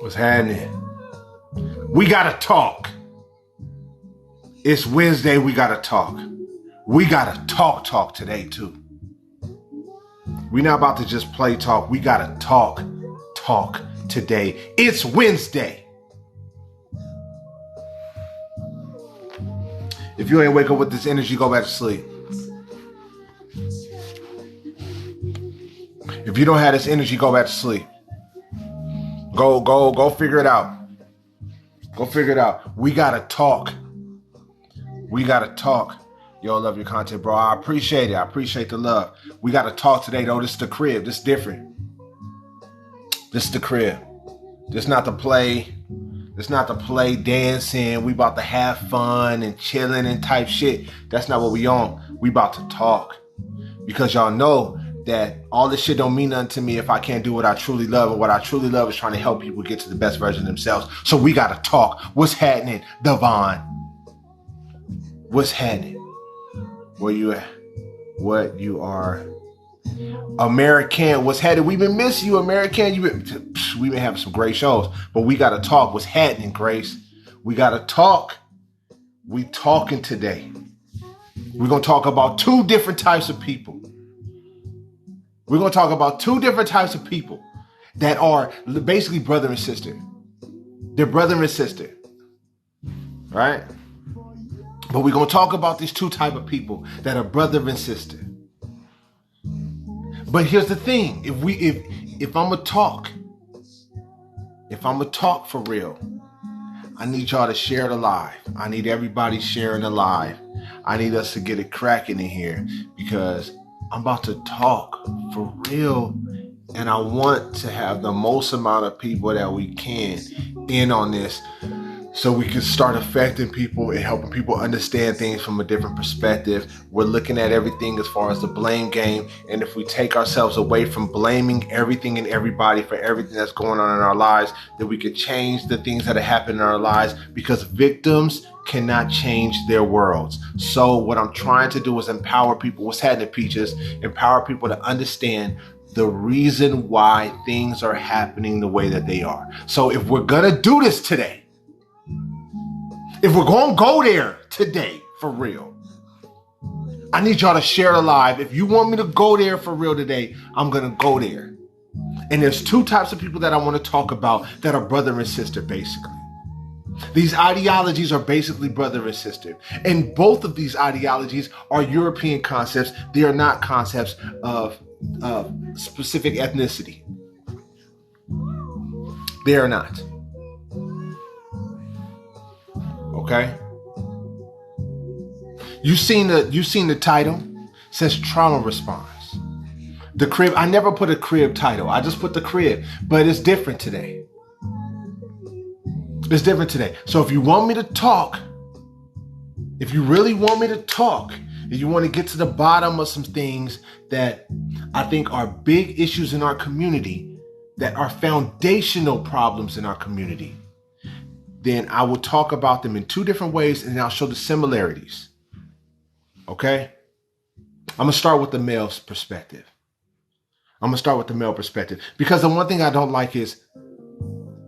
What's happening? We gotta talk. It's Wednesday, we gotta talk. We gotta talk today too. We're not about to just play talk. We gotta talk today. It's Wednesday. If you ain't wake up with this energy, go back to sleep. If you don't have this energy, go back to sleep. Go figure it out. Go figure it out. We gotta talk. We gotta talk. Yo, love your content, bro. I appreciate it. I appreciate the love. We gotta talk today, though. This is the crib. This is different. This is the crib. This not the play. This not the play dancing. We about to have fun and chilling and type shit. That's not what we on. We about to talk. Because y'all know that all this shit don't mean nothing to me if I can't do what I truly love. And what I truly love is trying to help people get to the best version of themselves. So we gotta talk. What's happening, Devon? What's happening? Where you at? What you are? American, what's happening? We've been missing you, American. We've been having some great shows, but we gotta talk. What's happening, Grace? We gotta talk. We talking today. We're gonna talk about two different types of people. We're gonna talk about two different types of people that are basically brother and sister. They're brother and sister, right? But we're gonna talk about these two type of people that are brother and sister. But here's the thing: if I'm gonna talk for real, I need y'all to share the live. I need everybody sharing the live. I need us to get it cracking in here because I'm about to talk for real, and I want to have the most amount of people that we can in on this, so we can start affecting people and helping people understand things from a different perspective. We're looking at everything as far as the blame game. And if we take ourselves away from blaming everything and everybody for everything that's going on in our lives, then we could change the things that have happened in our lives, because victims cannot change their worlds. So what I'm trying to do is empower people. What's happening, Peaches? Empower people to understand the reason why things are happening the way that they are. So if we're gonna do this today, if we're going to go there today, for real, I need y'all to share the live. If you want me to go there for real today, I'm going to go there. And there's two types of people that I want to talk about that are brother and sister, basically. These ideologies are basically brother and sister. And both of these ideologies are European concepts. They are not concepts of specific ethnicity. They are not. Okay. You seen the title? It says trauma response. The crib. I never put a crib title. I just put the crib, but it's different today. It's different today. So if you want me to talk, if you really want me to talk, and you want to get to the bottom of some things that I think are big issues in our community, that are foundational problems in our community, then I will talk about them in two different ways, and I'll show the similarities. Okay? I'm going to start with the male's perspective. Because the one thing I don't like is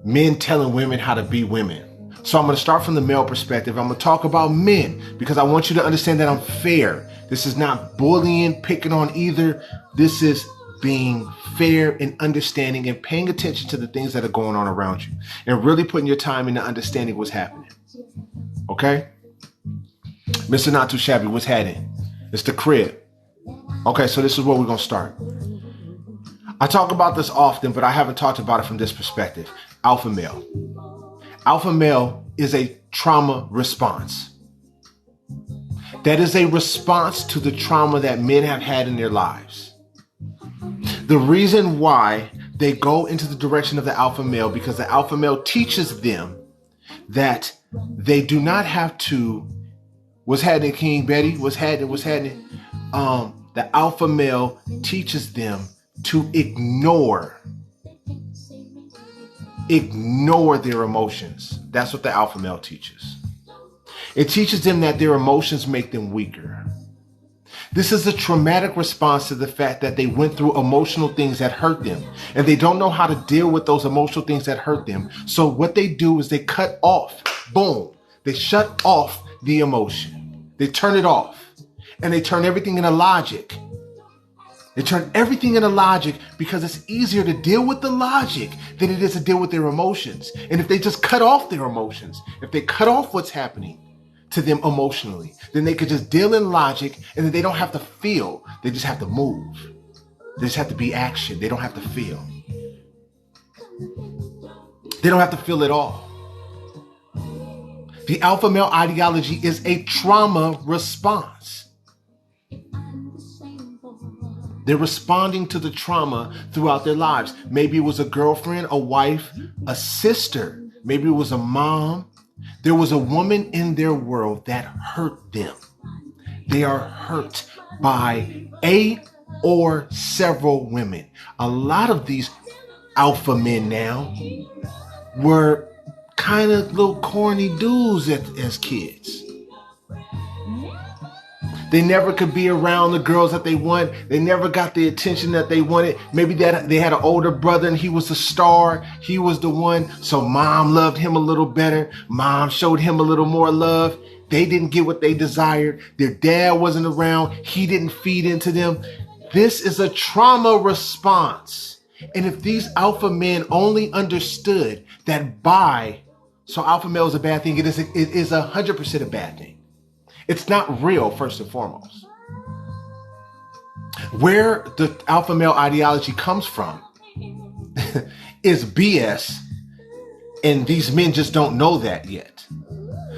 men telling women how to be women. So I'm going to start from the male perspective. I'm going to talk about men because I want you to understand that I'm fair. This is not bullying, picking on either. This is being fair and understanding and paying attention to the things that are going on around you and really putting your time into understanding what's happening. Okay? Mr. Not Too Shabby, what's happening? It's the crib. Okay, so this is where we're going to start. I talk about this often, but I haven't talked about it from this perspective. Alpha male. Alpha male is a trauma response. That is a response to the trauma that men have had in their lives. The reason why they go into the direction of the alpha male, because the alpha male teaches them that they do not have to. What's happening, King Betty? What's happening? The alpha male teaches them to ignore their emotions. That's what the alpha male teaches. It teaches them that their emotions make them weaker. This is a traumatic response to the fact that they went through emotional things that hurt them, and they don't know how to deal with those emotional things that hurt them. So what they do is they cut off, boom, they shut off the emotion. They turn it off, and they turn everything into logic. They turn everything into logic because it's easier to deal with the logic than it is to deal with their emotions. And if they just cut off their emotions, if they cut off what's happening to them emotionally, then they could just deal in logic, and then they don't have to feel. They just have to move. They just have to be action. They don't have to feel. They don't have to feel at all. The alpha male ideology is a trauma response. They're responding to the trauma throughout their lives. Maybe it was a girlfriend, a wife, a sister. Maybe it was a mom. There was a woman in their world that hurt them. They are hurt by a or several women. A lot of these alpha men now were kind of little corny dudes as kids. They never could be around the girls that they want. They never got the attention that they wanted. Maybe that they had an older brother and he was the star. He was the one. So mom loved him a little better. Mom showed him a little more love. They didn't get what they desired. Their dad wasn't around. He didn't feed into them. This is a trauma response. And if these alpha men only understood that so alpha male is a bad thing, it is 100% a bad thing. It's not real, first and foremost. Where the alpha male ideology comes from is BS, and these men just don't know that yet.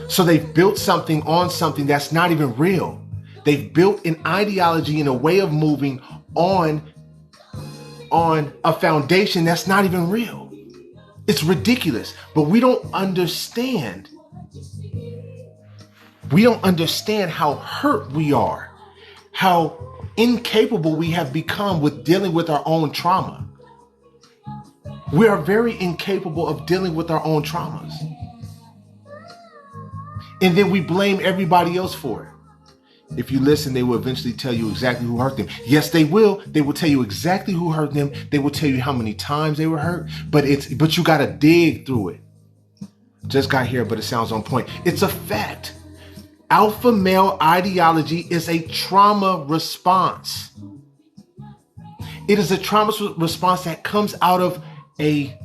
So they've built something on something that's not even real. They've built an ideology and a way of moving on a foundation that's not even real. It's ridiculous, but we don't understand. We don't understand how hurt we are, how incapable we have become with dealing with our own trauma. We are very incapable of dealing with our own traumas. And then we blame everybody else for it. If you listen, they will eventually tell you exactly who hurt them. Yes, they will. They will tell you exactly who hurt them. They will tell you how many times they were hurt, but you got to dig through it. Just got here, but it sounds on point. It's a fact. Alpha male ideology is a trauma response. It is a trauma response that comes out of a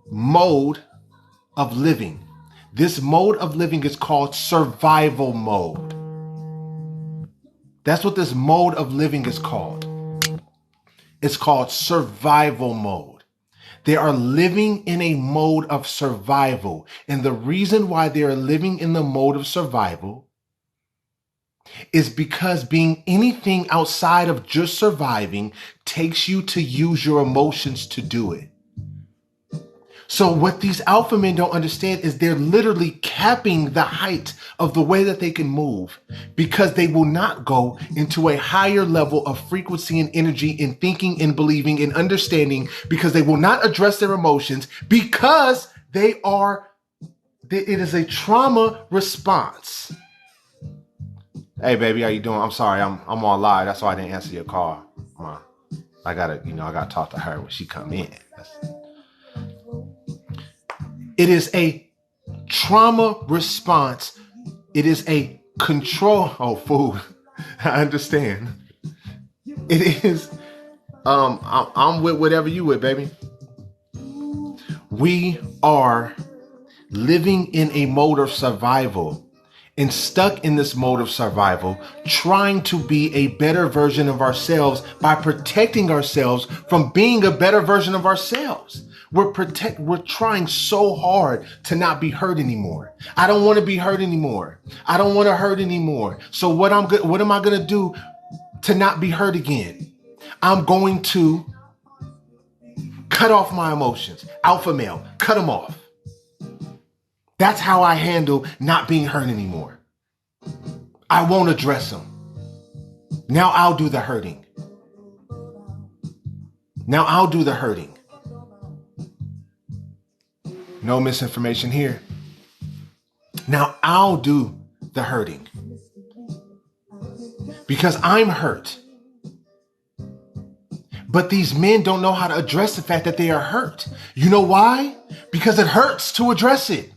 mode of living. This mode of living is called survival mode. That's what this mode of living is called. It's called survival mode. They are living in a mode of survival. And the reason why they are living in the mode of survival is because being anything outside of just surviving takes you to use your emotions to do it. So what these alpha men don't understand is they're literally capping the height of the way that they can move, because they will not go into a higher level of frequency and energy in thinking and believing and understanding, because they will not address their emotions, because it is a trauma response. Hey baby, how you doing? I'm sorry, I'm on live. That's why I didn't answer your call. Come on. I gotta talk to her when she come in. It is a trauma response. It is a control. Oh, food. I understand. It is. I'm with whatever you with, baby. We are living in a mode of survival, and stuck in this mode of survival, trying to be a better version of ourselves by protecting ourselves from being a better version of ourselves. We're trying so hard to not be hurt anymore. I don't want to be hurt anymore. I don't want to hurt anymore. So what am I going to do to not be hurt again? I'm going to cut off my emotions. Alpha male, cut them off. That's how I handle not being hurt anymore. I won't address them. Now I'll do the hurting. Now I'll do the hurting. No misinformation here. Now I'll do the hurting. because I'm hurt. But these men don't know how to address the fact that they are hurt. You know why? Because it hurts to address it.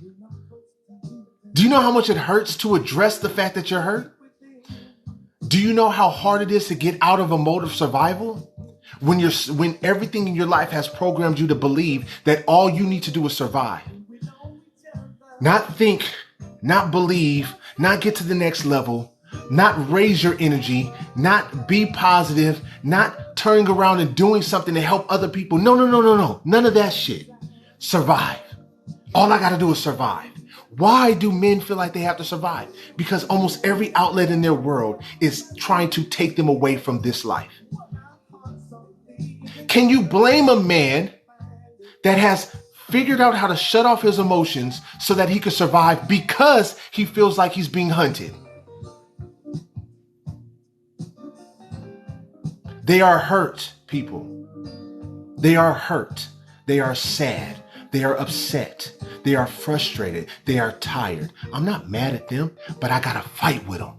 Do you know how much it hurts to address the fact that you're hurt? Do you know how hard it is to get out of a mode of survival? When everything in your life has programmed you to believe that all you need to do is survive. Not think, not believe, not get to the next level, not raise your energy, not be positive, not turning around and doing something to help other people. No. None of that shit. Survive. All I got to do is survive. Why do men feel like they have to survive? Because almost every outlet in their world is trying to take them away from this life. Can you blame a man that has figured out how to shut off his emotions so that he can survive because he feels like he's being hunted? They are hurt, people. They are hurt. They are sad. They are upset. They are frustrated. They are tired. I'm not mad at them, but I gotta fight with them.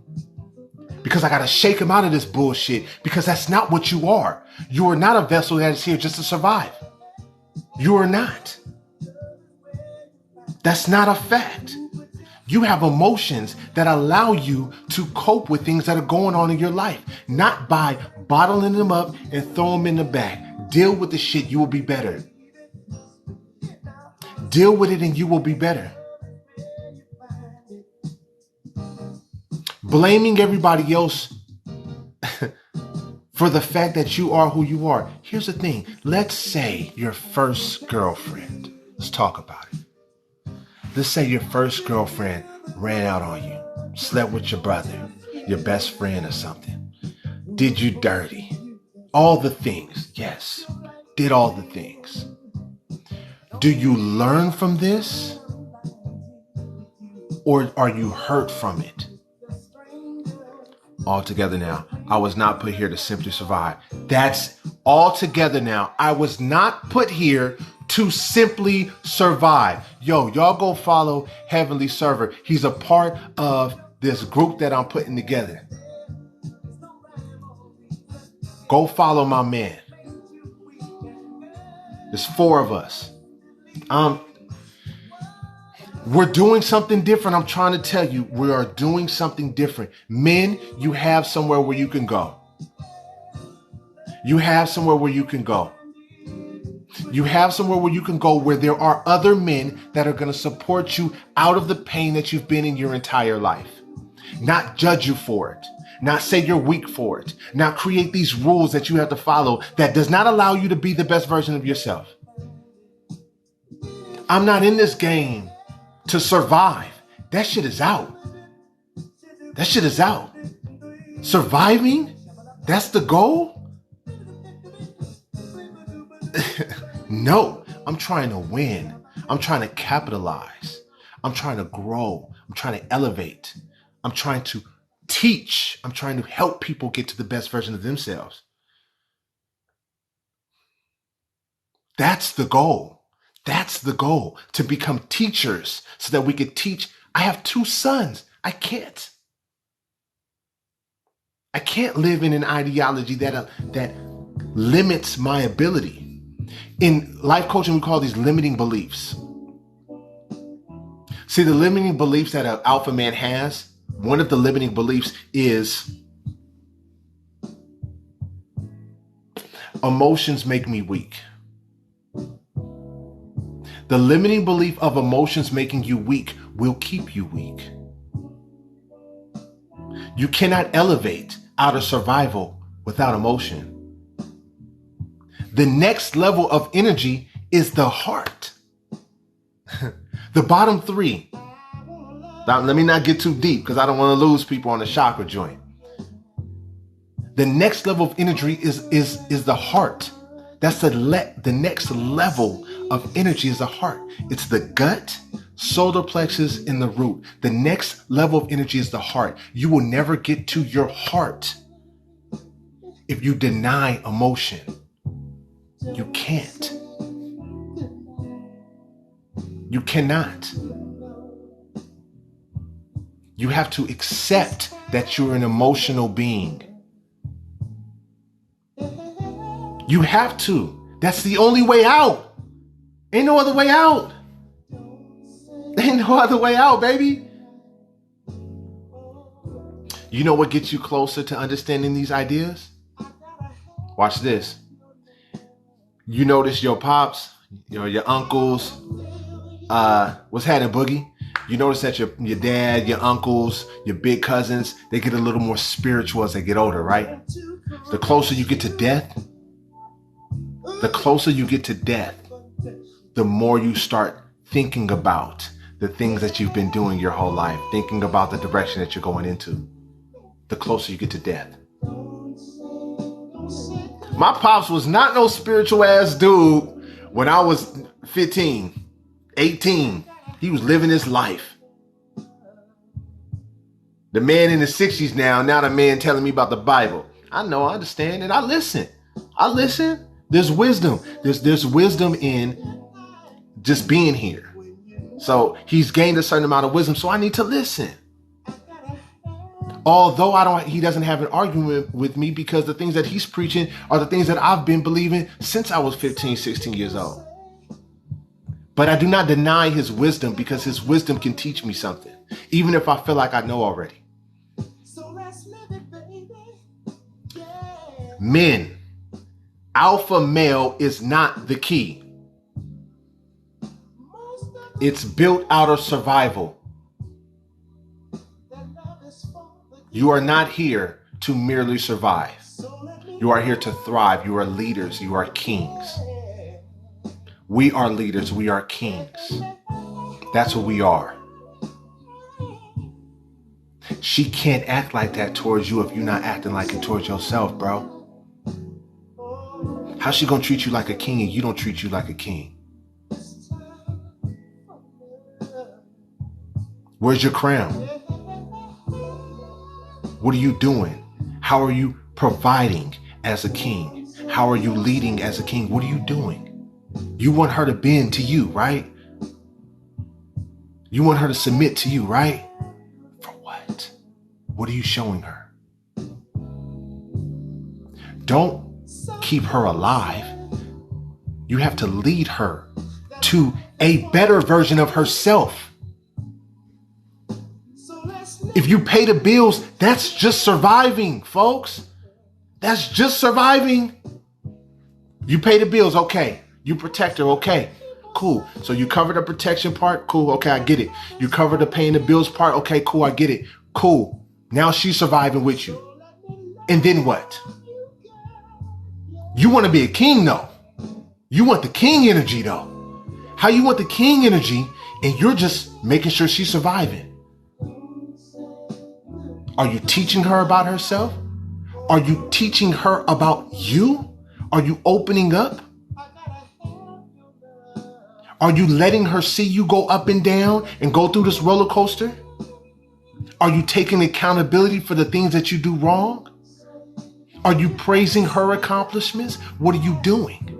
Because I gotta shake them out of this bullshit, because that's not what you are. You are not a vessel that is here just to survive. You are not. That's not a fact. You have emotions that allow you to cope with things that are going on in your life, not by bottling them up and throw them in the back. Deal with the shit, you will be better. Deal with it and you will be better. Blaming everybody else for the fact that you are who you are. Here's the thing. Let's say your first girlfriend. Let's talk about it. Let's say your first girlfriend ran out on you, slept with your brother, your best friend or something, did you dirty, all the things. Yes, did all the things. Do you learn from this, or are you hurt from it? All together now. I was not put here to simply survive. That's all together now. I was not put here to simply survive. Yo, y'all go follow Heavenly Server. He's a part of this group that I'm putting together. Go follow my man. There's 4 of us. We're doing something different. I'm trying to tell you, we are doing something different. Men, you have somewhere where you can go. You have somewhere where you can go. You have somewhere where you can go where there are other men that are going to support you out of the pain that you've been in your entire life. Not judge you for it. Not say you're weak for it. Not create these rules that you have to follow that does not allow you to be the best version of yourself. I'm not in this game to survive. That shit is out. That shit is out. Surviving? That's the goal? No, I'm trying to win. I'm trying to capitalize. I'm trying to grow. I'm trying to elevate. I'm trying to teach. I'm trying to help people get to the best version of themselves. That's the goal. That's the goal, to become teachers so that we could teach. I have 2 sons. I can't live in an ideology that limits my ability. In life coaching, we call these limiting beliefs. See, the limiting beliefs that an alpha man has, one of the limiting beliefs is emotions make me weak. The limiting belief of emotions making you weak will keep you weak. You cannot elevate out of survival without emotion. The next level of energy is the heart. The bottom 3. Now, let me not get too deep because I don't want to lose people on the chakra joint. The next level of energy is the heart. That's the next level of energy is the heart. It's the gut, solar plexus, and the root. The next level of energy is the heart. You will never get to your heart if you deny emotion. You can't. You cannot. You have to accept that you're an emotional being. You have to. That's the only way out. Ain't no other way out. Ain't no other way out, baby. You know what gets you closer to understanding these ideas? Watch this. You notice your pops, your uncles, what's happening, Boogie? You notice that your dad, your uncles, your big cousins, they get a little more spiritual as they get older, right? The closer you get to death, the more you start thinking about the things that you've been doing your whole life, thinking about the direction that you're going into. The closer you get to death. My pops was not no spiritual ass dude when I was 15, 18. He was living his life. The man in the 60s now the man telling me about the Bible. I know, I understand, and I listen. There's wisdom. There's wisdom in just being here. So he's gained a certain amount of wisdom, so I need to listen. Although he doesn't have an argument with me because the things that he's preaching are the things that I've been believing since I was 15, 16 years old. But I do not deny his wisdom because his wisdom can teach me something, even if I feel like I know already. Men, alpha male is not the key. It's built out of survival. You are not here to merely survive. You are here to thrive. You are leaders. You are kings. We are leaders. We are kings. That's what we are. She can't act like that towards you if you're not acting like it towards yourself, bro. How's she gonna treat you like a king and you don't treat you like a king? Where's your crown? What are you doing? How are you providing as a king? How are you leading as a king? What are you doing? You want her to bend to you, right? You want her to submit to you, right? For what? What are you showing her? Don't keep her alive. You have to lead her to a better version of herself. If you pay the bills, that's just surviving, folks. That's just surviving. You pay the bills, okay. You protect her, okay. Cool. So you cover the protection part, cool, okay, I get it. You cover the paying the bills part, okay, cool, I get it. Cool. Now she's surviving with you. And then what? You want to be a king, though. You want the king energy, though. How you want the king energy and you're just making sure she's surviving? Are you teaching her about herself? Are you teaching her about you? Are you opening up? Are you letting her see you go up and down and go through this roller coaster? Are you taking accountability for the things that you do wrong? Are you praising her accomplishments? What are you doing?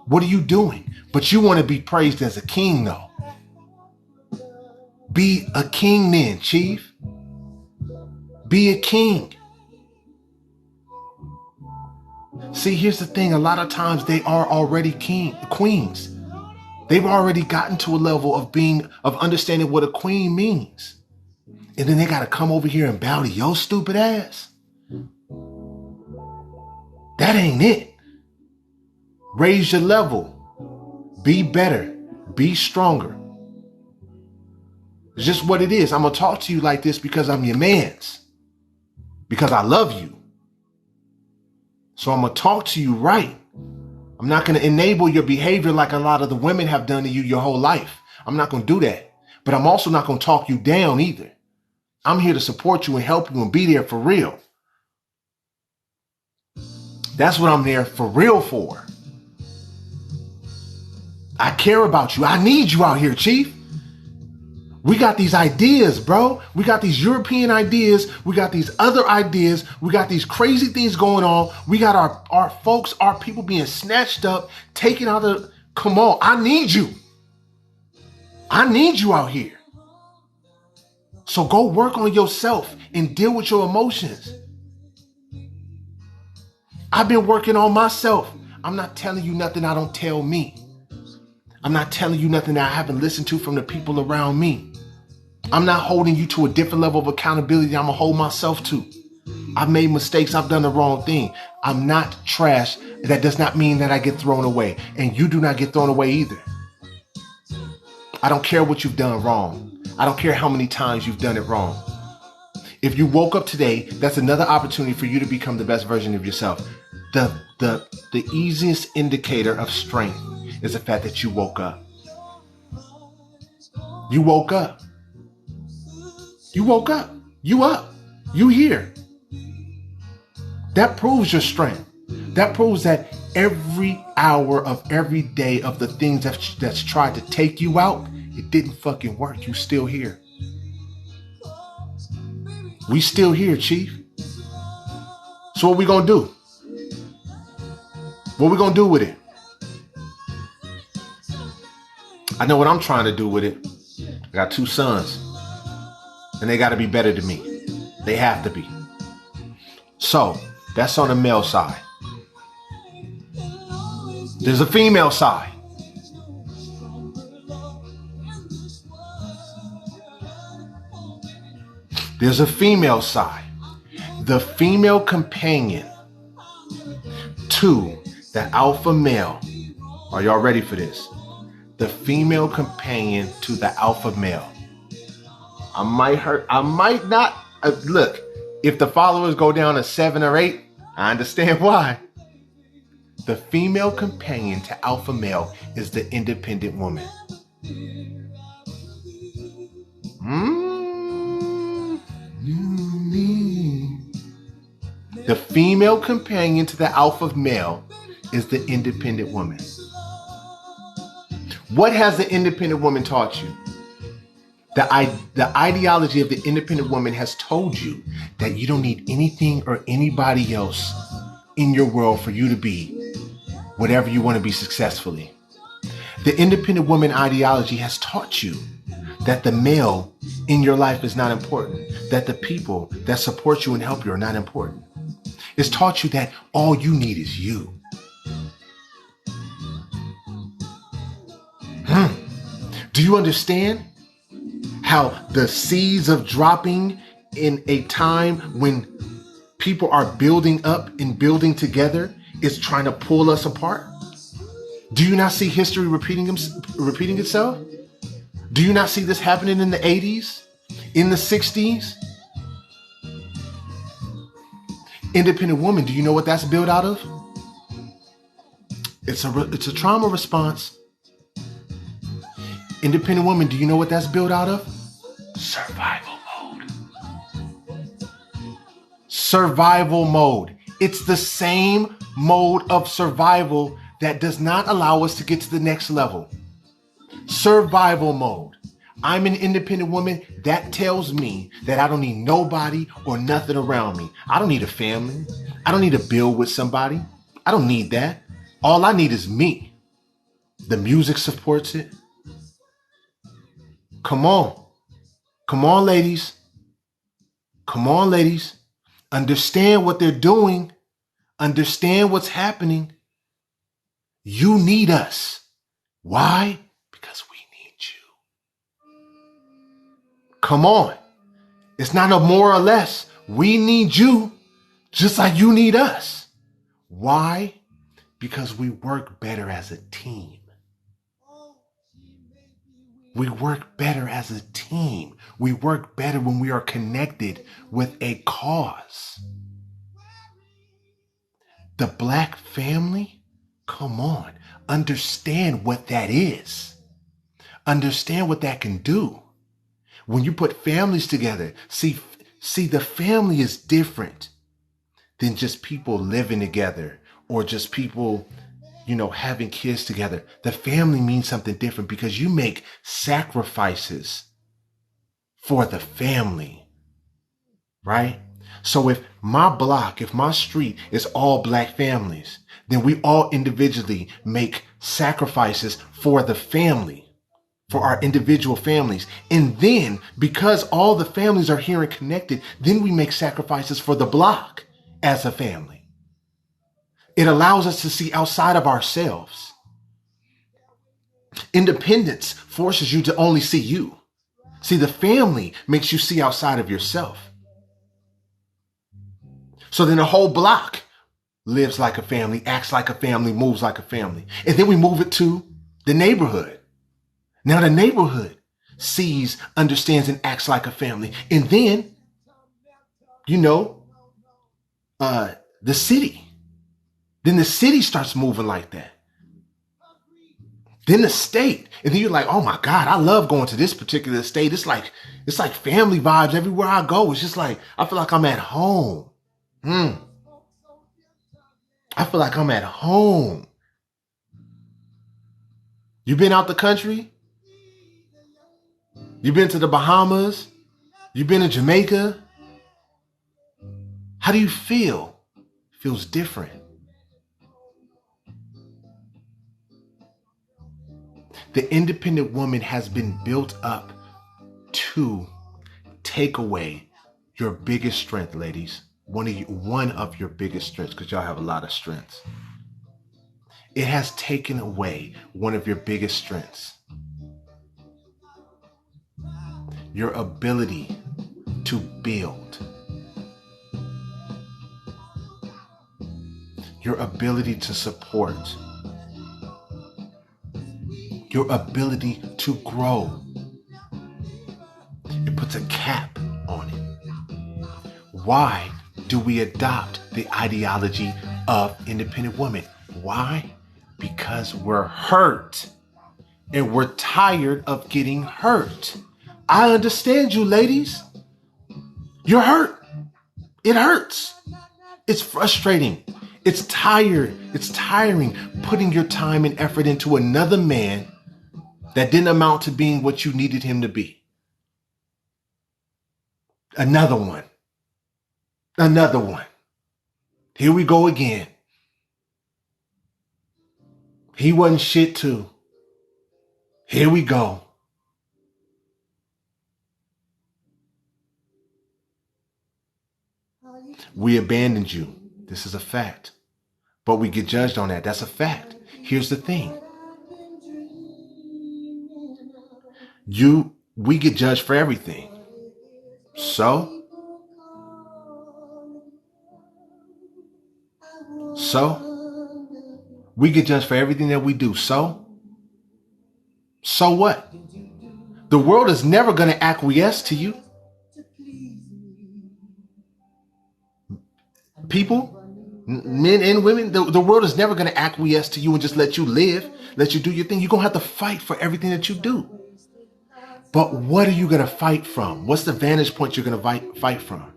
What are you doing? But you want to be praised as a king, though. Be a king then, chief. Be a king. See, here's the thing. A lot of times they are already queens. They've already gotten to a level of understanding what a queen means. And then they got to come over here and bow to your stupid ass. That ain't it. Raise your level. Be better. Be stronger. It's just what it is. I'm going to talk to you like this because I'm your mans. Because I love you. So I'm going to talk to you right. I'm not going to enable your behavior like a lot of the women have done to you your whole life. I'm not going to do that. But I'm also not going to talk you down either. I'm here to support you and help you and be there for real. That's what I'm there for real for. I care about you. I need you out here, Chief. We got these ideas, bro. We got these European ideas. We got these other ideas. We got these crazy things going on. We got our folks, our people being snatched up, taken out of, come on. I need you. I need you out here. So go work on yourself and deal with your emotions. I've been working on myself. I'm not telling you nothing I don't tell me. I'm not telling you nothing that I haven't listened to from the people around me. I'm not holding you to a different level of accountability I'm going to hold myself to. I've made mistakes. I've done the wrong thing. I'm not trash. That does not mean that I get thrown away. And you do not get thrown away either. I don't care what you've done wrong. I don't care how many times you've done it wrong. If you woke up today, that's another opportunity for you to become the best version of yourself. The easiest indicator of strength is the fact that you woke up. You woke up. You woke up. You up. You here. That proves your strength. That proves that every hour of every day of the things that's tried to take you out, it didn't fucking work. You still here. We still here, Chief. So what we gonna do? What we gonna do with it? I know what I'm trying to do with it. I got 2 sons. And they gotta be better than me. They have to be. So, that's on the male side. There's a female side. There's a female side. The female companion to the alpha male. Are y'all ready for this? The female companion to the alpha male. I might not. Look, if the followers go down to 7 or 8, I understand why. The female companion to alpha male is the independent woman. The female companion to the alpha male is the independent woman. What has the independent woman taught you? The ideology of the independent woman has told you that you don't need anything or anybody else in your world for you to be whatever you want to be successfully. The independent woman ideology has taught you that the male in your life is not important, that the people that support you and help you are not important. It's taught you that all you need is you. Do you understand how the seeds of dropping in a time when people are building up and building together is trying to pull us apart? Do you not see history repeating itself? Do you not see this happening in the 80s, in the 60s? Independent woman, do you know what that's built out of? It's a trauma response. Independent woman, do you know what that's built out of? Survival mode. Survival mode. It's the same mode of survival that does not allow us to get to the next level. Survival mode. I'm an independent woman. That tells me that I don't need nobody or nothing around me. I don't need a family. I don't need to build with somebody. I don't need that. All I need is me. The music supports it. Come on. Come on, ladies. Come on, ladies. Understand what they're doing. Understand what's happening. You need us. Why? Because we need you. Come on. It's not a more or less. We need you just like you need us. Why? Because we work better as a team. We work better as a team. We work better when we are connected with a cause. The Black family? Come on. Understand what that is. Understand what that can do. When you put families together, see the family is different than just people living together or just people having kids together. The family means something different because you make sacrifices for the family, right? So if my block, if my street is all Black families, then we all individually make sacrifices for the family. for our individual families. And then because all the families are here and connected, then we make sacrifices for the block as a family. It allows us to see outside of ourselves. Independence forces you to only see you. See, the family makes you see outside of yourself. So then the whole block lives like a family, acts like a family, moves like a family. And then we move it to the neighborhood. Now the neighborhood sees, understands, and acts like a family. And then, the city. Then the city starts moving like that. Then the state. And then you're like, oh my God, I love going to this particular state. It's like family vibes everywhere I go. It's just like, I feel like I'm at home. I feel like I'm at home. You been out the country? You been to the Bahamas? You been to Jamaica? How do you feel? It feels different. The independent woman has been built up to take away your biggest strength, ladies. One of your biggest strengths, because y'all have a lot of strengths. It has taken away one of your biggest strengths. Your ability to build. Your ability to support. Your ability to grow. It puts a cap on it. Why do we adopt the ideology of independent women? Why? Because we're hurt and we're tired of getting hurt. I understand you, ladies. You're hurt. It hurts. It's frustrating. It's tired. It's tiring putting your time and effort into another man that didn't amount to being what you needed him to be. Another one. Another one. Here we go again. He wasn't shit too. Here we go. We abandoned you. This is a fact. But we get judged on that. That's a fact. Here's the thing. We get judged for everything. So we get judged for everything that we do. So what? The world is never going to acquiesce to you. People, men and women, the world is never going to acquiesce to you and just let you live, let you do your thing. You're going to have to fight for everything that you do. But what are you going to fight from? What's the vantage point you're going to fight from?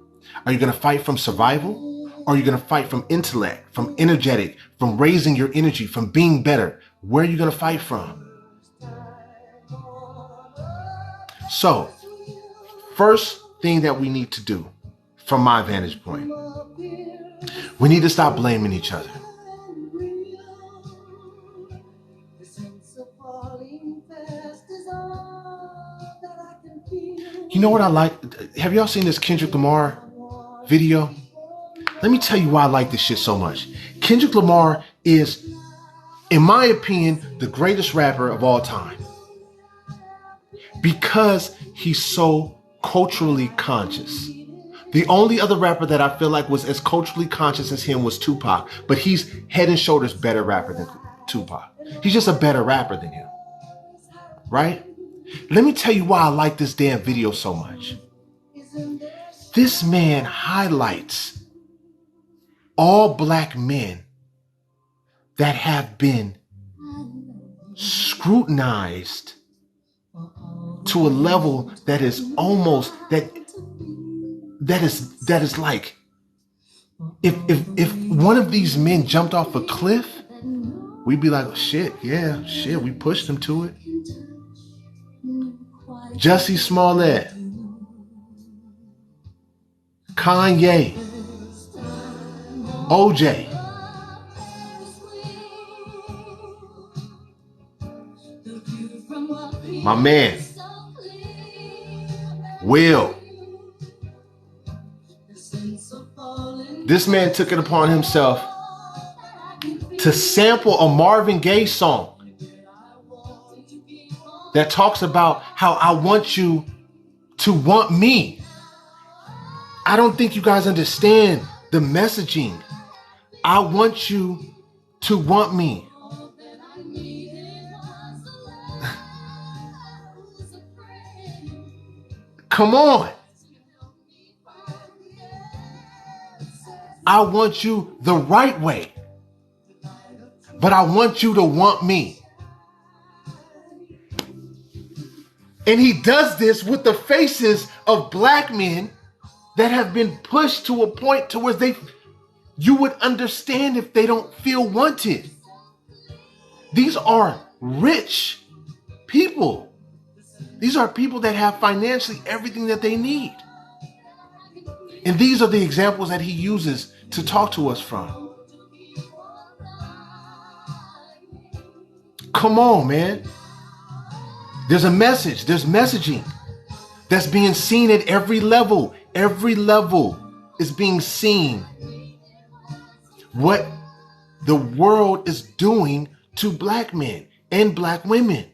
Are you going to fight from survival? Or are you going to fight from intellect, from energetic, from raising your energy, from being better? Where are you going to fight from? So, first thing that we need to do, from my vantage point, we need to stop blaming each other. You know what I like? Have y'all seen this Kendrick Lamar video? Let me tell you why I like this shit so much. Kendrick Lamar is, in my opinion, the greatest rapper of all time. Because he's so culturally conscious. The only other rapper that I feel like was as culturally conscious as him was Tupac. But he's head and shoulders better rapper than Tupac. He's just a better rapper than him. Right? Let me tell you why I like this damn video so much. This man highlights all black men that have been scrutinized to a level that is almost that is like if one of these men jumped off a cliff, we'd be like, oh, shit, we pushed him to it. Jussie Smollett, Kanye, OJ. My man, Will. This man took it upon himself to sample a Marvin Gaye song that talks about how I want you to want me. I don't think you guys understand the messaging. I want you to want me. Come on. I want you the right way, but I want you to want me. And he does this with the faces of black men that have been pushed to a point to where you would understand if they don't feel wanted. These are rich people. These are people that have financially everything that they need. And these are the examples that he uses to talk to us from. Come on, man. There's a message. There's messaging that's being seen at every level. Every level is being seen. What the world is doing to black men and black women.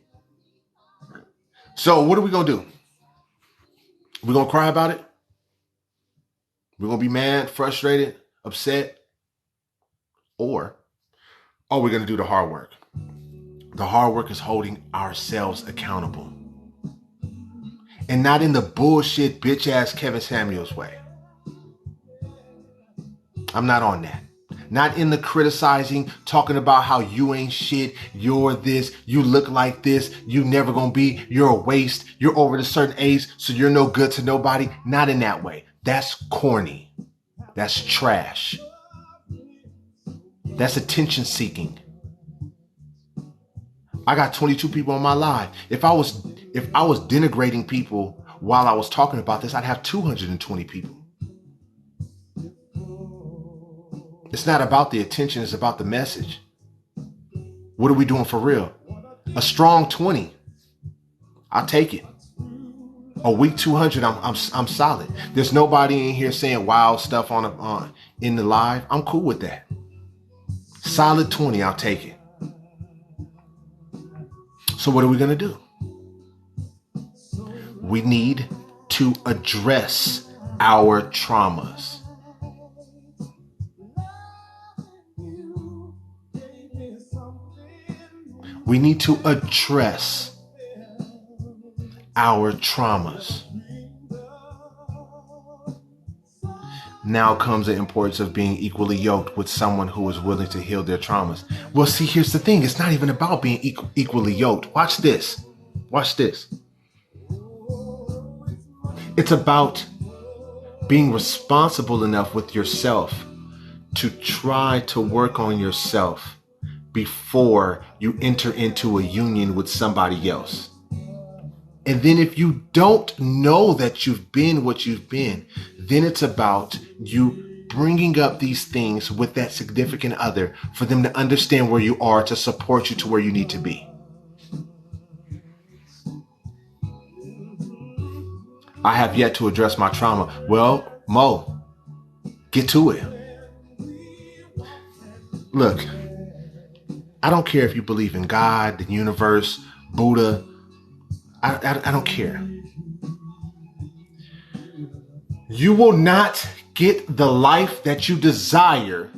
So what are we going to do? We're going to cry about it? We're going to be mad, frustrated, upset? Or are we going to do the hard work? The hard work is holding ourselves accountable. And not in the bullshit, bitch-ass Kevin Samuels way. I'm not on that. Not in the criticizing, talking about how you ain't shit, you're this, you look like this, you never gonna be, you're a waste, you're over a certain age, so you're no good to nobody. Not in that way. That's corny. That's trash. That's attention seeking. I got 22 people on my live. If I was denigrating people while I was talking about this, I'd have 220 people. It's not about the attention, it's about the message. What are we doing for real? A strong 20. I'll take it. A weak 200, I'm solid. There's nobody in here saying wild stuff in the live. I'm cool with that. Solid 20, I'll take it. So what are we going to do? We need to address our traumas. We need to address our traumas. Now comes the importance of being equally yoked with someone who is willing to heal their traumas. Well, see, here's the thing. It's not even about being equally yoked. Watch this. Watch this. It's about being responsible enough with yourself to try to work on yourself before you enter into a union with somebody else. And then if you don't know that you've been what you've been, then it's about you bringing up these things with that significant other for them to understand where you are, to support you to where you need to be. I have yet to address my trauma. Well, Mo, get to it. Look, I don't care if you believe in God, the universe, Buddha. I don't care. You will not get the life that you desire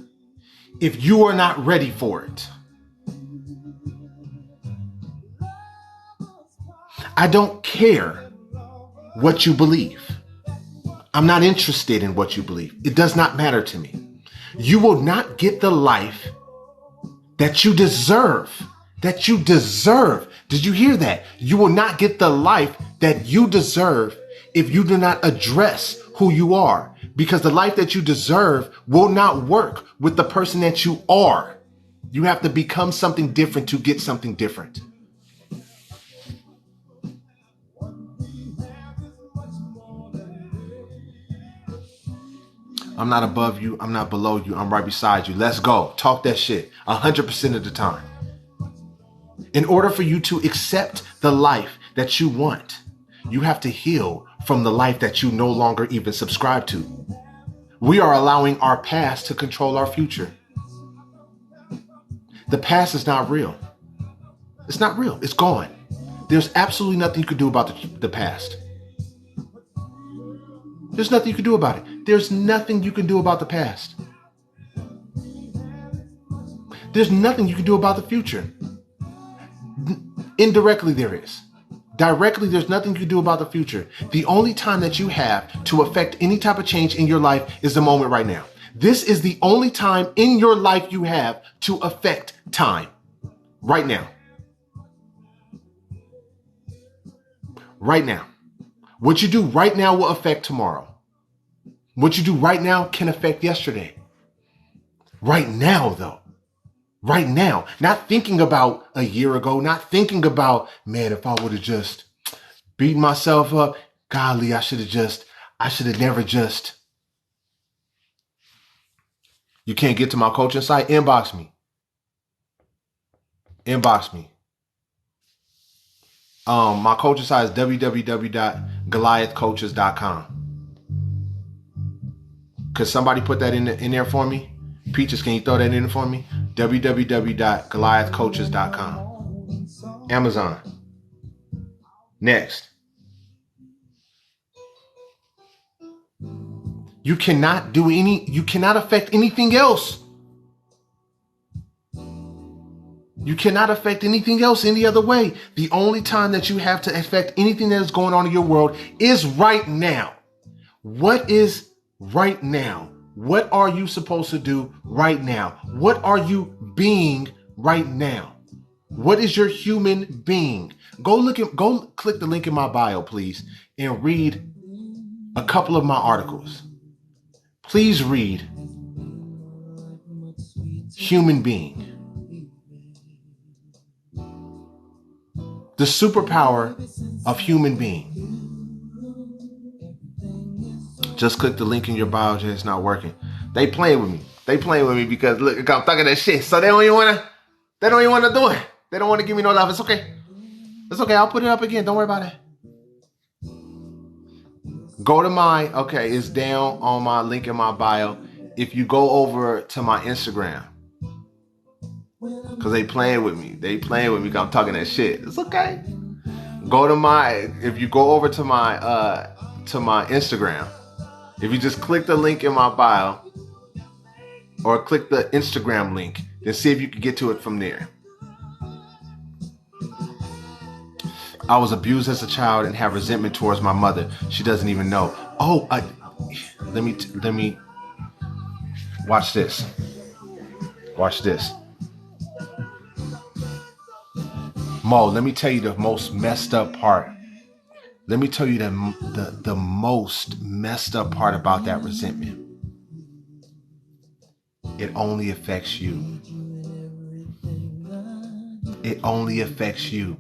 if you are not ready for it. I don't care what you believe. I'm not interested in what you believe. It does not matter to me. You will not get the life that you deserve. That you deserve. Did you hear that? You will not get the life that you deserve if you do not address who you are. Because the life that you deserve will not work with the person that you are. You have to become something different to get something different. I'm not above you. I'm not below you. I'm right beside you. Let's go. Talk that shit 100% of the time. In order for you to accept the life that you want. You have to heal from the life that you no longer even subscribe to. We are allowing our past to control our future. The past is not real. It's not real. It's gone. There's absolutely nothing you can do about the past. There's nothing you can do about it. There's nothing you can do about the past. There's nothing you can do about the future. Indirectly, there is. Directly, there's nothing you can do about the future. The only time that you have to affect any type of change in your life is the moment right now. This is the only time in your life you have to affect time. Right now. Right now. What you do right now will affect tomorrow. What you do right now can affect yesterday. Right now, though. Right now. Not thinking about a year ago. Not thinking about, man, if I would have just beaten myself up. Golly, I should have never just. You can't get to my coaching site? Inbox me. Inbox me. My coaching site is www.goliathcoaches.com. Could somebody put that in there for me? Peaches, can you throw that in for me? www.goliathcoaches.com. Amazon. Next. You cannot affect anything else. You cannot affect anything else any other way. The only time that you have to affect anything that is going on in your world is right now. What is right now? What are you supposed to do right now? What are you being right now? What is your human being? Go click the link in my bio, please, and read a couple of my articles. Please read Human Being. The superpower of human being. Just click the link in your bio, it's not working. They playing with me. Because look, I'm talking that shit. So they don't even wanna do it. They don't want to give me no love. It's okay. It's okay. I'll put it up again. Don't worry about it. Go to it's down on my link in my bio. If you go over to my Instagram, because they playing with me. Because I'm talking that shit. It's okay. If you go over to my Instagram, if you just click the link in my bio or click the Instagram link, then see if you can get to it from there. I was abused as a child and have resentment towards my mother. She doesn't even know. Let me watch this. Watch this. Mo, let me tell you the most messed up part. Let me tell you the most messed up part about that resentment. It only affects you. It only affects you.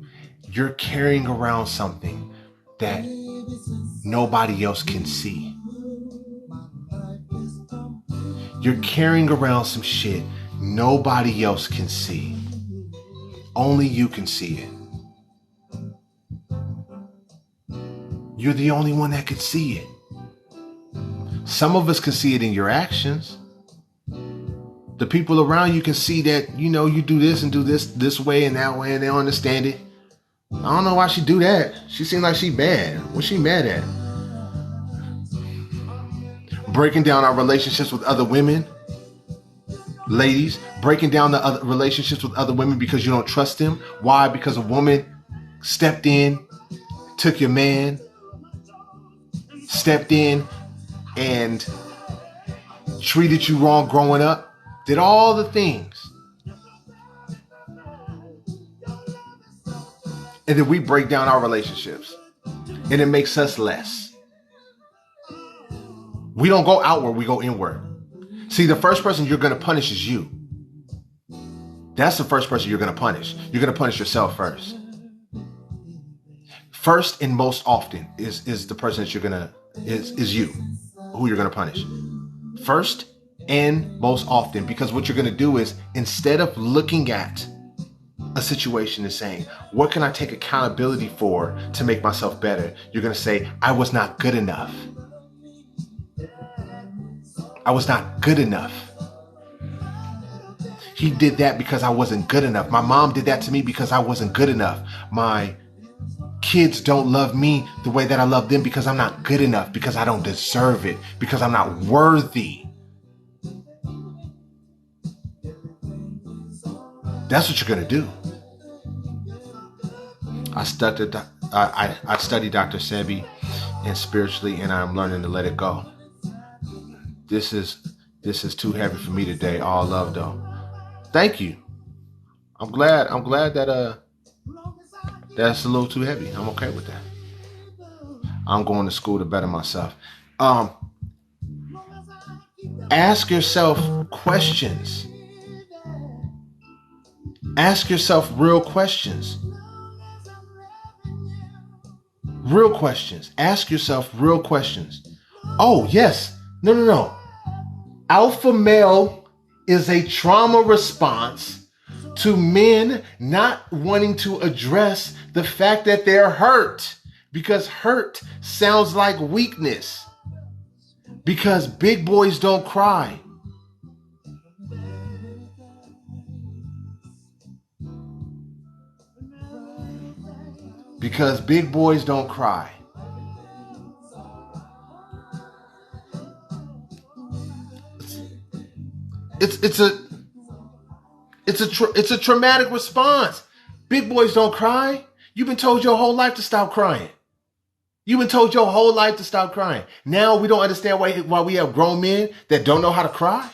You're carrying around something that nobody else can see. You're carrying around some shit nobody else can see. Only you can see it. You're the only one that can see it. Some of us can see it in your actions. The people around you can see that, you do this and do this way and that way, and they don't understand it. I don't know why she do that. She seems like she bad. What's she mad at? Breaking down our relationships with other women. Ladies, breaking down the other relationships with other women because you don't trust them. Why? Because a woman stepped in, took your man, stepped in and treated you wrong growing up, did all the things. And then we break down our relationships and it makes us less. We don't go outward, we go inward. See, the first person you're going to punish is you. That's the first person you're going to punish. You're going to punish yourself first. First and most often is the person that is you, who you're going to punish. First and most often, because what you're going to do is, instead of looking at a situation and saying, what can I take accountability for to make myself better? You're going to say, I was not good enough. I was not good enough. He did that because I wasn't good enough. My mom did that to me because I wasn't good enough. My kids don't love me the way that I love them because I'm not good enough, because I don't deserve it, because I'm not worthy. That's what you're going to do. I studied Dr. Sebi and spiritually, and I'm learning to let it go. This is too heavy for me today. All love though. Thank you. I'm glad that that's a little too heavy. I'm okay with that. I'm going to school to better myself. Ask yourself questions. Ask yourself real questions. Real questions. Ask yourself real questions. Oh, yes. No. Alpha male is a trauma response to men not wanting to address the fact that they're hurt, because hurt sounds like weakness, because big boys don't cry. Because big boys don't cry. It's a traumatic response. Big boys don't cry. You've been told your whole life to stop crying. You've been told your whole life to stop crying. Now we don't understand why we have grown men that don't know how to cry,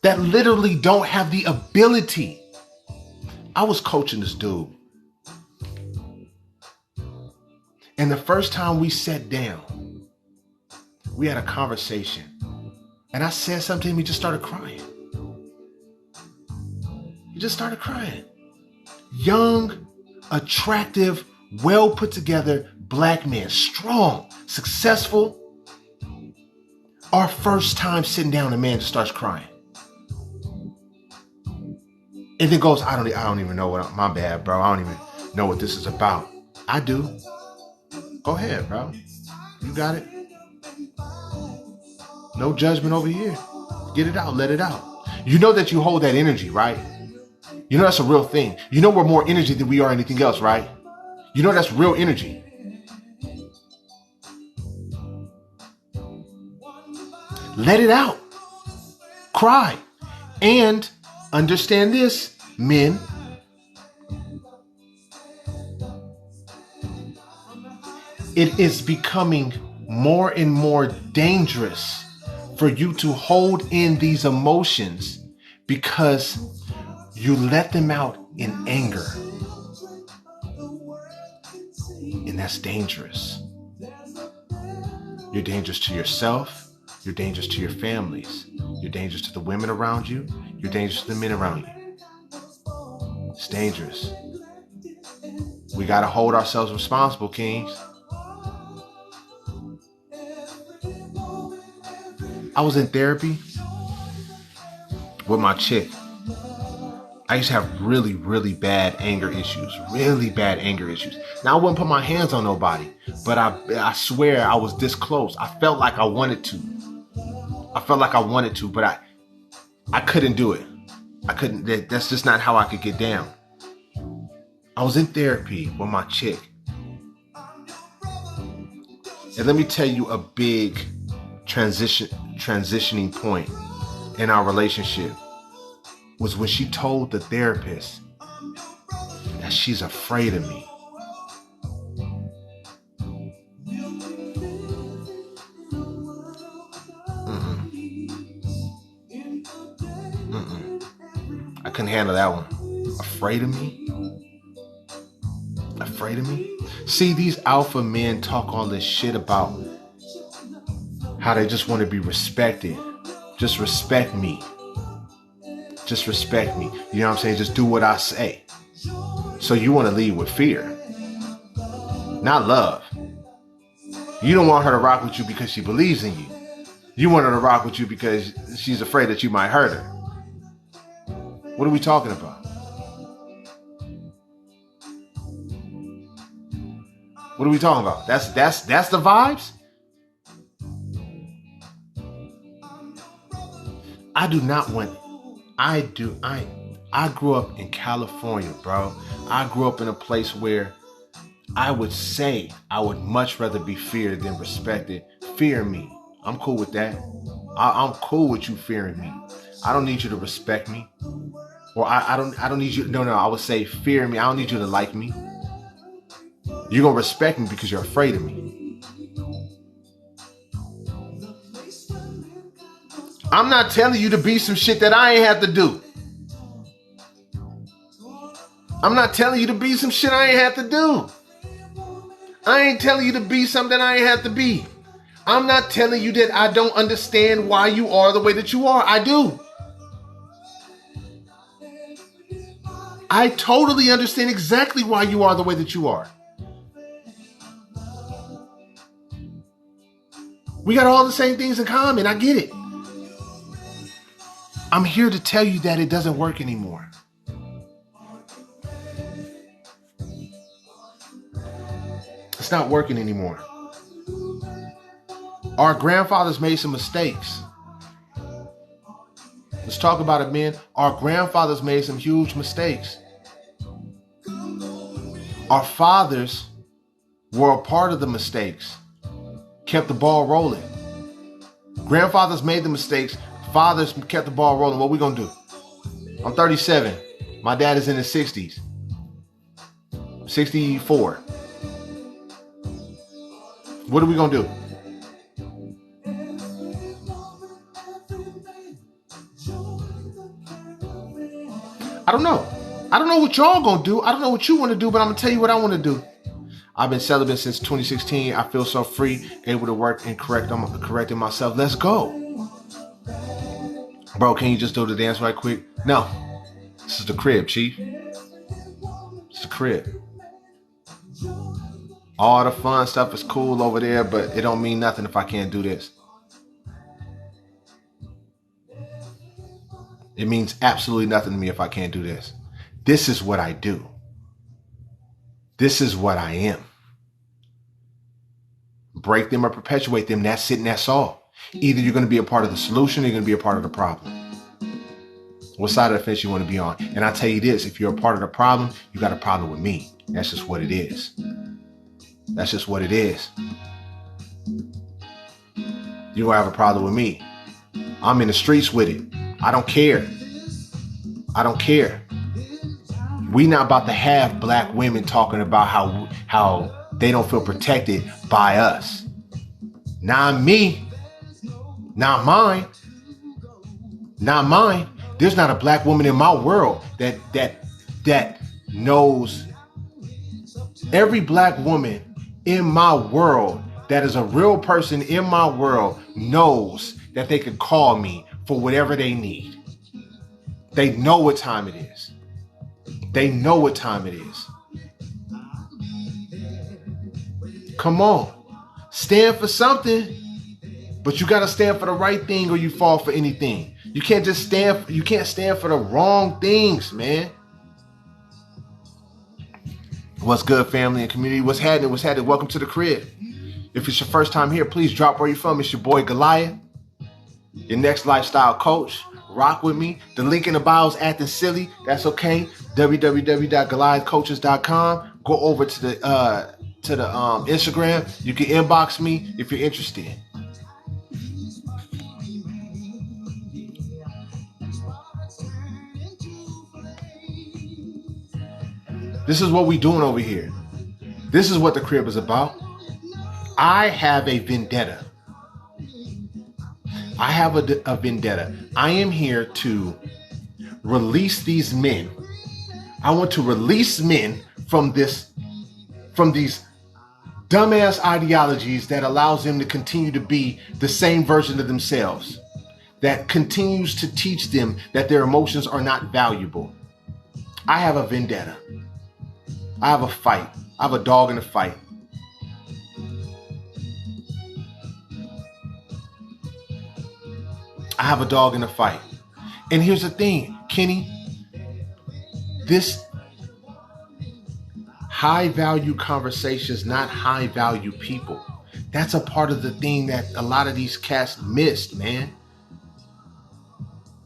that literally don't have the ability. I was coaching this dude, and the first time we sat down, we had a conversation, and I said something to him. He just started crying. He just started crying. Young, attractive, well put together black man, strong, successful. Our first time sitting down, a man just starts crying. And then goes, I don't even know my bad, bro. I don't even know what this is about. I do. Go ahead, bro. You got it. No judgment over here. Get it out. Let it out. You know that you hold that energy, right? You know that's a real thing. You know we're more energy than we are anything else, right? You know that's real energy. Let it out. Cry. And understand this, men. It is becoming more and more dangerous for you to hold in these emotions because you let them out in anger. And that's dangerous. You're dangerous to yourself. You're dangerous to your families. You're dangerous to the women around you. You're dangerous to the men around you. It's dangerous. We got to hold ourselves responsible, kings. I was in therapy with my chick. I used to have really, really bad anger issues. Really bad anger issues. Now, I wouldn't put my hands on nobody, but I swear I was this close. I felt like I wanted to. But I couldn't do it. I couldn't. That's just not how I could get down. I was in therapy with my chick. And let me tell you a big transitioning point in our relationship was when she told the therapist that she's afraid of me. I couldn't handle that one. Afraid of me? Afraid of me? See, these alpha men talk all this shit about how they just want to be respected. Just respect me. Just respect me. You know what I'm saying? Just do what I say. So you want to lead with fear, not love. You don't want her to rock with you because she believes in you. You want her to rock with you because she's afraid that you might hurt her. What are we talking about? What are we talking about? That's the vibes? I do not want I grew up in California, bro. I grew up in a place where I would say I would much rather be feared than respected. Fear me. I'm cool with that. I'm cool with you fearing me. I don't need you to respect me. Or I don't need you. No, I would say fear me. I don't need you to like me. You're going to respect me because you're afraid of me. I'm not telling you to be some shit that I ain't have to do. I'm not telling you to be some shit I ain't have to do. I ain't telling you to be something I ain't have to be. I'm not telling you that I don't understand why you are the way that you are. I do. I totally understand exactly why you are the way that you are. We got all the same things in common. I get it. I'm here to tell you that it doesn't work anymore. It's not working anymore. Our grandfathers made some mistakes. Let's talk about it, men. Our grandfathers made some huge mistakes. Our fathers were a part of the mistakes, kept the ball rolling. Grandfathers made the mistakes. Fathers kept the ball rolling. What we gonna do? I'm 37. My dad is in his 60s. 64. What are we gonna do? I don't know. I don't know what y'all gonna do. I don't know what you want to do, but I'm gonna tell you what I want to do. I've been celibate since 2016. I feel so free, able to work and correcting myself. Let's go. Bro, can you just do the dance right quick? No. This is the crib, Chief. It's the crib. All the fun stuff is cool over there, but it don't mean nothing if I can't do this. It means absolutely nothing to me if I can't do this. This is what I do. This is what I am. Break them or perpetuate them. That's it and that's all. Either you're going to be a part of the solution or you're going to be a part of the problem. What side of the fence you want to be on? And I tell you this, if you're a part of the problem, you got a problem with me. That's just what it is. That's just what it is. You're going to have a problem with me. I'm in the streets with it. I don't care. I don't care. We not about to have black women talking about how they don't feel protected by us. Not me. Not mine. Not mine. There's not a black woman in my world that knows. Every black woman in my world that is a real person in my world knows that they could call me for whatever they need. They know what time it is. They know what time it is. Come on. Stand for something, but you got to stand for the right thing or you fall for anything. You can't just stand. You can't stand for the wrong things, man. What's good, family and community? What's happening? What's happening? Welcome to the crib. If it's your first time here, please drop where you're from. It's your boy Goliath, your next lifestyle coach. Rock with me. The link in the bio is acting silly. That's okay. www.goliathcoaches.com. Go over to the Instagram. You can inbox me if you're interested. This is what we doing over here. This is what the crib is about. I have a vendetta. I have a vendetta. I am here to release these men. I want to release men from these dumbass ideologies that allows them to continue to be the same version of themselves, that continues to teach them that their emotions are not valuable. I have a vendetta. I have a fight. I have a dog in the fight. I have a dog in the fight. And here's the thing, Kenny. High value conversations, not high value people. That's a part of the thing that a lot of these cats missed, man.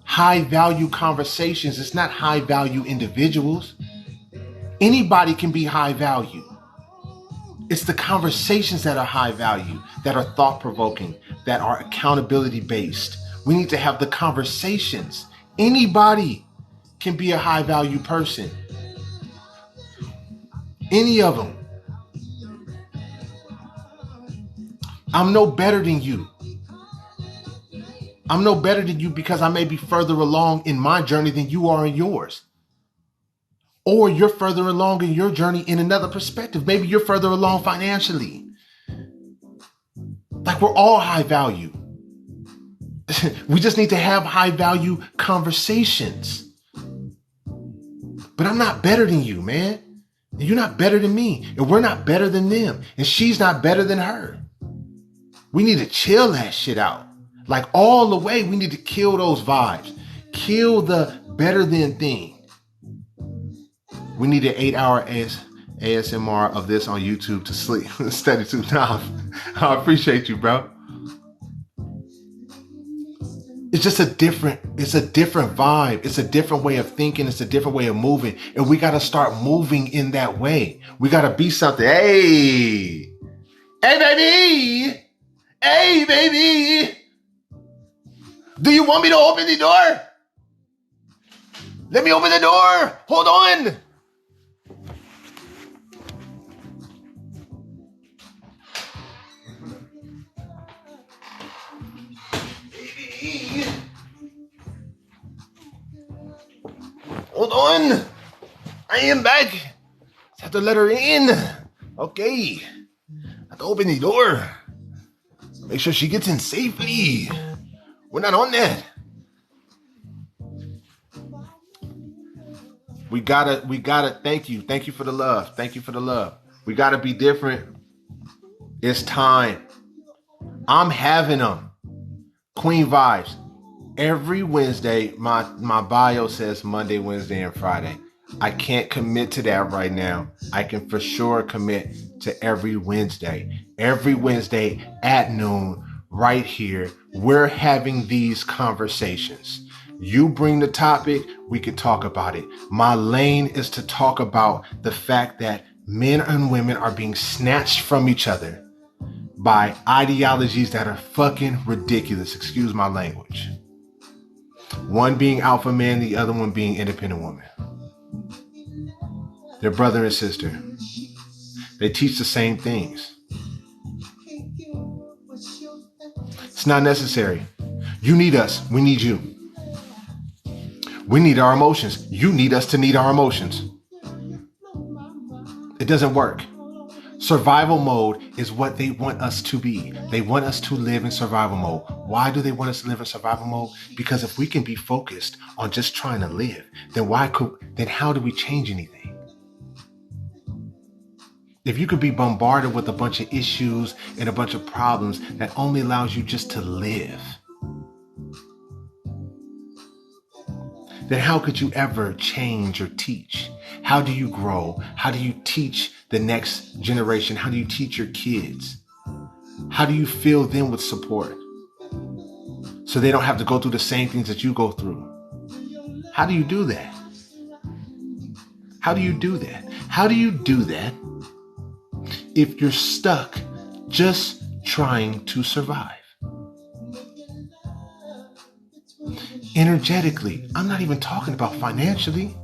High value conversations, it's not high value individuals. Anybody can be high value. It's the conversations that are high value, that are thought provoking, that are accountability based. We need to have the conversations. Anybody can be a high value person. Any of them. I'm no better than you. I'm no better than you because I may be further along in my journey than you are in yours. Or you're further along in your journey in another perspective. Maybe you're further along financially. Like, we're all high value. We just need to have high value conversations. But I'm not better than you, man. You're not better than me. And we're not better than them. And she's not better than her. We need to chill that shit out. Like, all the way, we need to kill those vibes. Kill the better than thing. We need an 8-hour ASMR of this on YouTube to sleep. Steady too. Nah, I appreciate you, bro. It's just a different vibe. It's a different way of thinking. It's a different way of moving. And we got to start moving in that way. We got to be something. Hey, baby. Hey, baby. Do you want me to open the door? Let me open the door. Hold on. Baby. Hold on. I am back. Just have to let her in. Okay. Have to open the door. Make sure she gets in safely. We're not on that. We gotta, thank you. Thank you for the love. Thank you for the love. We gotta be different. It's time. I'm having them. Queen Vibes. Every Wednesday, my bio says Monday, Wednesday, and Friday. I can't commit to that right now. I can for sure commit to every Wednesday. Every Wednesday at noon, right here, we're having these conversations. You bring the topic, we can talk about it. My lane is to talk about the fact that men and women are being snatched from each other by ideologies that are fucking ridiculous. Excuse my language. One being alpha man, the other one being independent woman. They're brother and sister. They teach the same things. It's not necessary. You need us. We need you. We need our emotions. You need us to need our emotions. It doesn't work. Survival mode is what they want us to be. They want us to live in survival mode. Why do they want us to live in survival mode? Because if we can be focused on just trying to live, then how do we change anything? If you could be bombarded with a bunch of issues and a bunch of problems that only allows you just to live, then how could you ever change or teach? How do you grow? How do you teach the next generation? How do you teach your kids? How do you fill them with support so they don't have to go through the same things that you go through? How do you do that? How do you do that? How do you do that if you're stuck just trying to survive? Energetically, I'm not even talking about financially.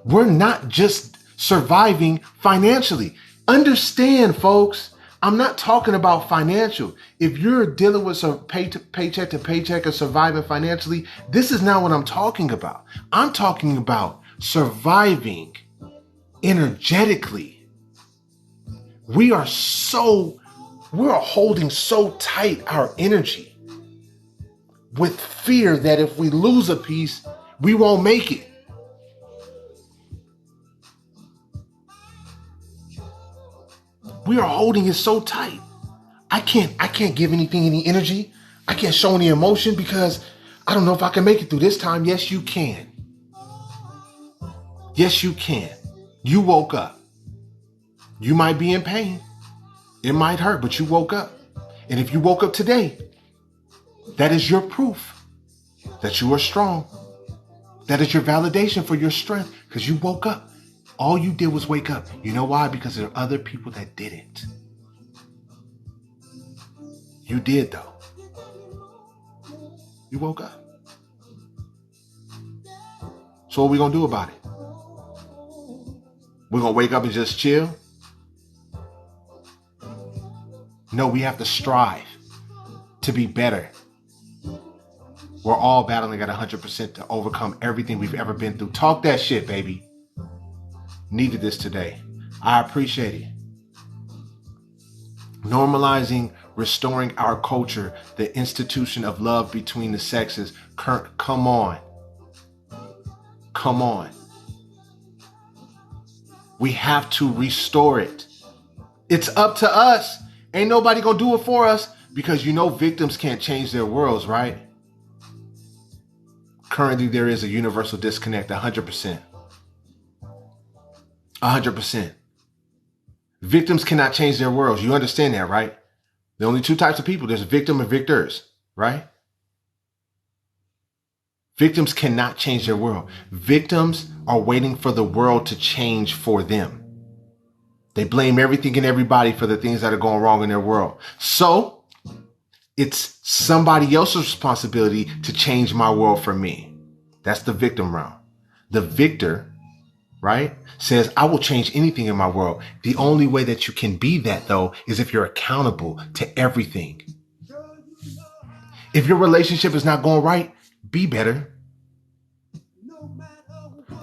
We're not just surviving financially. Understand, folks, I'm not talking about financial. If you're dealing with some paycheck to paycheck or surviving financially, this is not what I'm talking about. I'm talking about surviving energetically. We're holding so tight our energy with fear that if we lose a piece, we won't make it. We are holding it so tight. I can't give anything any energy. I can't show any emotion because I don't know if I can make it through this time. Yes, you can. Yes, you can. You woke up. You might be in pain. It might hurt, but you woke up. And if you woke up today, that is your proof that you are strong. That is your validation for your strength because you woke up. All you did was wake up. You know why? Because there are other people that didn't. You did, though. You woke up. So what are we going to do about it? We're going to wake up and just chill? No, we have to strive to be better. We're all battling at 100% to overcome everything we've ever been through. Talk that shit, baby. Needed this today. I appreciate it. Normalizing, restoring our culture, the institution of love between the sexes. Come on. Come on. We have to restore it. It's up to us. Ain't nobody gonna do it for us because you know victims can't change their worlds, right? Currently, there is a universal disconnect, 100%. 100%. Victims cannot change their worlds. You understand that, right? There are only two types of people. There's victim and victors, right? Victims cannot change their world. Victims are waiting for the world to change for them. They blame everything and everybody for the things that are going wrong in their world. So it's somebody else's responsibility to change my world for me. That's the victim round. The victor, right, says, I will change anything in my world. The only way that you can be that, though, is if you're accountable to everything. If your relationship is not going right, be better.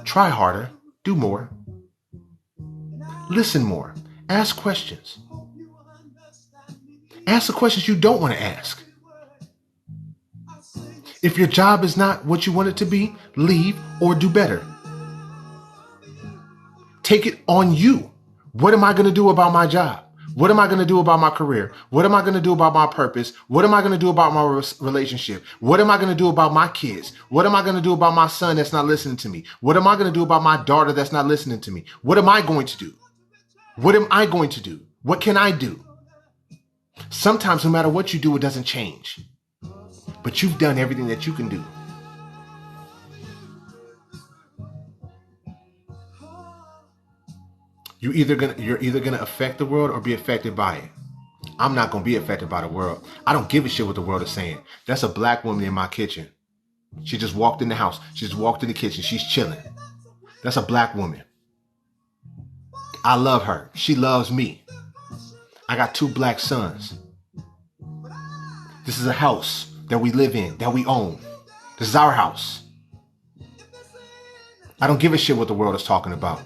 Try harder. Do more. Listen more. Ask questions. Ask the questions you don't want to ask. If your job is not what you want it to be, leave or do better. Take it on you. What am I going to do about my job? What am I going to do about my career? What am I going to do about my purpose? What am I going to do about my relationship? What am I going to do about my kids? What am I going to do about my son that's not listening to me? What am I going to do about my daughter that's not listening to me? What am I going to do? What am I going to do? What can I do? Sometimes no matter what you do, it doesn't change. But you've done everything that you can do. You're either gonna affect the world or be affected by it. I'm not gonna be affected by the world. I don't give a shit what the world is saying. That's a black woman in my kitchen. She just walked in the house. She just walked in the kitchen. She's chilling. That's a black woman. I love her. She loves me. I got 2 black sons. This is a house that we live in, that we own. This is our house. I don't give a shit what the world is talking about.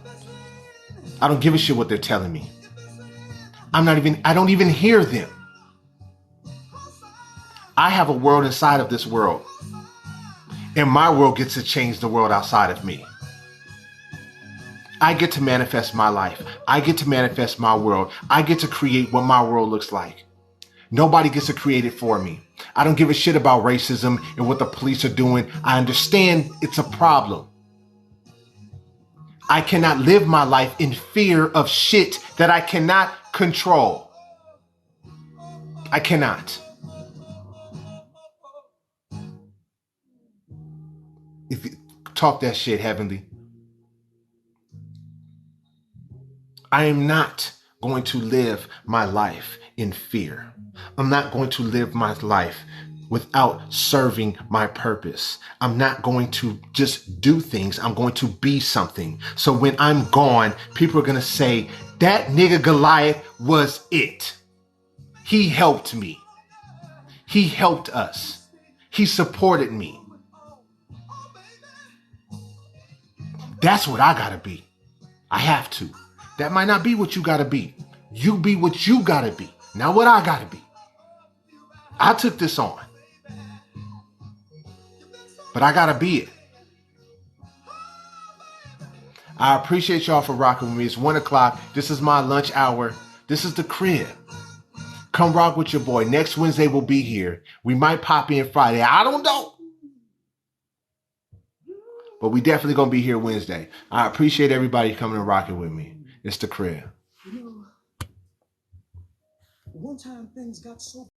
I don't give a shit what they're telling me. I don't even hear them. I have a world inside of this world. And my world gets to change the world outside of me. I get to manifest my life. I get to manifest my world. I get to create what my world looks like. Nobody gets to create it for me. I don't give a shit about racism and what the police are doing. I understand it's a problem. I cannot live my life in fear of shit that I cannot control. I cannot. If you talk that shit, Heavenly. I am not going to live my life in fear. I'm not going to live my life without serving my purpose. I'm not going to just do things. I'm going to be something. So when I'm gone, people are going to say, that nigga Goliath was it. He helped me. He helped us. He supported me. That's what I gotta be. I have to. That might not be what you gotta be. You be what you gotta be, not what I gotta be. I took this on. But I gotta be it. I appreciate y'all for rocking with me. It's 1 o'clock. This is my lunch hour. This is the crib. Come rock with your boy. Next Wednesday we'll be here. We might pop in Friday. I don't know. But we definitely gonna be here Wednesday. I appreciate everybody coming and rocking with me. It's the crib. One time things got so